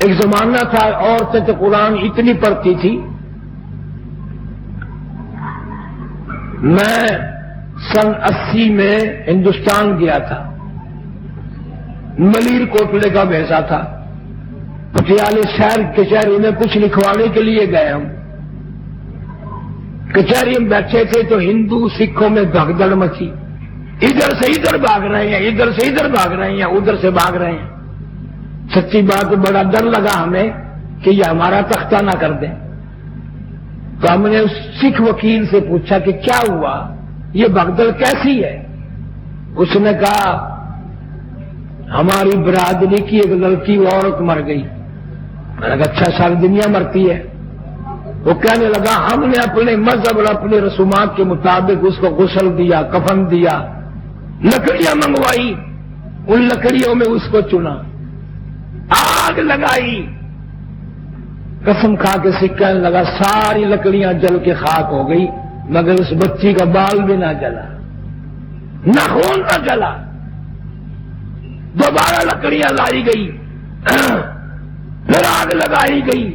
ایک زمانہ تھا عورتیں تو قرآن اتنی پڑھتی تھی. میں سن 80 میں ہندوستان گیا تھا، ملیر کوٹلے کا بھیجا تھا، پٹیالے شہر کچہری میں کچھ لکھوانے کے لیے گئے. ہم کچہری میں بیٹھے تھے تو ہندو سکھوں میں بھگدڑ مچی، ادھر سے ادھر بھاگ رہے ہیں، ادھر سے ادھر بھاگ رہے ہیں، ادھر سے بھاگ رہے ہیں. سچی بات بڑا ڈر لگا ہمیں کہ یہ ہمارا تختہ نہ کر دیں. تو ہم نے اس سکھ وکیل سے پوچھا کہ کیا ہوا، یہ بھگدڑ کیسی ہے؟ اس نے کہا ہماری برادری کی ایک لڑکی عورت مر گئی. میں نے کہا اچھا، ساری دنیا مرتی ہے. وہ کہنے لگا ہم نے اپنے مذہب اور اپنے رسومات کے مطابق اس کو غسل دیا، کفن دیا، لکڑیاں منگوائی، ان لکڑیوں میں اس کو چنا، آگ لگائی. قسم کھا کے کہنے لگا ساری لکڑیاں جل کے خاک ہو گئی مگر اس بچی کا بال بھی نہ جلا، ناخن نہ جلا. دوبارہ لکڑیاں لائی گئی، پھر آگ لگائی گئی،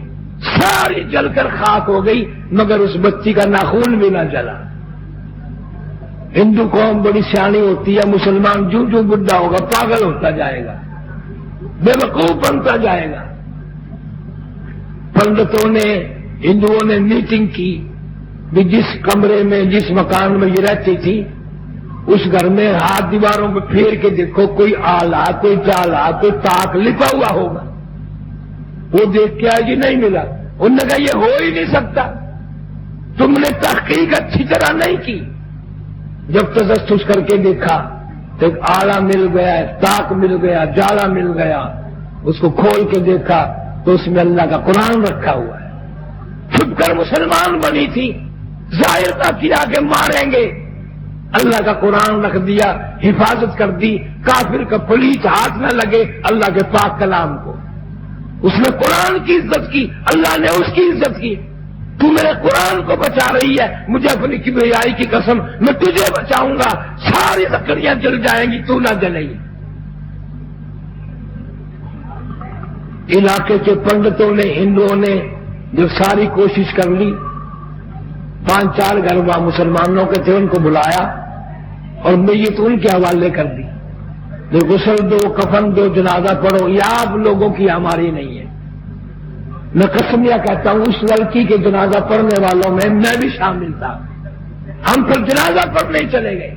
ساری جل کر خاک ہو گئی مگر اس بچی کا ناخن بھی نہ جلا. ہندو قوم بڑی سیانی ہوتی ہے، مسلمان جو جو بڈھا ہوگا پاگل ہوتا جائے گا، بے وقوف بنتا جائے گا. پنڈتوں نے، ہندوؤں نے میٹنگ کی کہ جس کمرے میں، جس مکان میں یہ رہتی تھی اس گھر میں ہاتھ دیواروں پہ پھیر کے دیکھو، کوئی آلہ، کوئی جالا، کوئی تاک لپا ہوا ہوگا. وہ دیکھ کے آج نہیں ملا. انہوں نے کہا یہ ہو ہی نہیں سکتا، تم نے تحقیق اچھی طرح نہیں کی. جب تجسس کر کے دیکھا تو ایک آلہ مل گیا، تاک مل گیا، جالا مل گیا. اس کو کھول کے دیکھا تو اس میں اللہ کا قرآن رکھا ہوا ہے. چھپ کر مسلمان بنی تھی، ظاہر تھا کیا کہ ماریں گے، اللہ کا قرآن رکھ دیا، حفاظت کر دی. کافر کا پلیت ہاتھ نہ لگے اللہ کے پاک کلام کو. اس نے قرآن کی عزت کی، اللہ نے اس کی عزت کی. تو میرے قرآن کو بچا رہی ہے، مجھے اپنی کبریائی کی قسم، میں تجھے بچاؤں گا. ساری لکڑیاں جل جائیں گی، تو نہ جلے گی. علاقے کے پنڈتوں نے، ہندوؤں نے جو ساری کوشش کر لی، 5-4 گھر وہاں مسلمانوں کے تھے، ان کو بلایا اور میت ان کے حوالے کر دی. غسل دو، کفن دو، جنازہ پڑھو. یہ آپ لوگوں کی، ہماری نہیں ہے. میں قسمیہ کہتا ہوں اس لڑکی کے جنازہ پڑھنے والوں میں بھی شامل تھا. ہم پھر جنازہ پڑھنے ہی چلے گئے.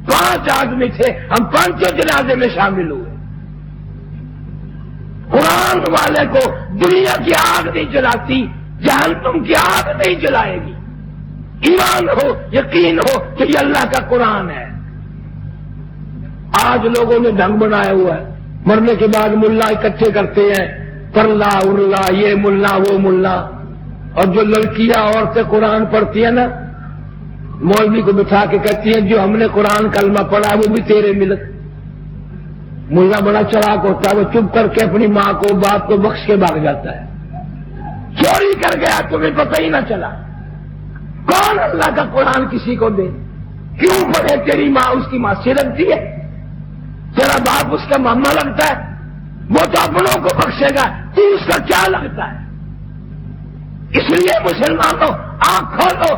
5 آدمی تھے، ہم 5 جنازے میں شامل ہوئے. قرآن والے کو دنیا کی آگ نہیں جلاتی، جہنم کی آگ نہیں جلائے گی. ایمان ہو، یقین ہو کہ یہ اللہ کا قرآن ہے. آج لوگوں نے ڈھنگ بنایا ہوا ہے، مرنے کے بعد ملا اکٹھے کرتے ہیں، پرلا ارلا، یہ ملا وہ ملا. اور جو لڑکیاں عورتیں قرآن پڑھتی ہیں نا، مولوی کو بٹھا کے کہتی ہیں جو ہم نے قرآن کلمہ پڑھا وہ بھی تیرے ملک. ملا بڑا چلاک ہوتا ہے، وہ چپ کر کے اپنی ماں کو، باپ کو بخش کے بھاگ جاتا ہے. چوری کر گیا، تمہیں پتہ ہی نہ چلا. کون اللہ کا قرآن کسی کو دے؟ کیوں پڑھے؟ تیری ماں اس کی ماں سے لگتی ہے، تیرا باپ اس کا ماما لگتا ہے، وہ تو اپنوں کو بخشے گا، تو اس کا کیا لگتا ہے؟ اس لیے مسلمانوں آنکھ کھولو،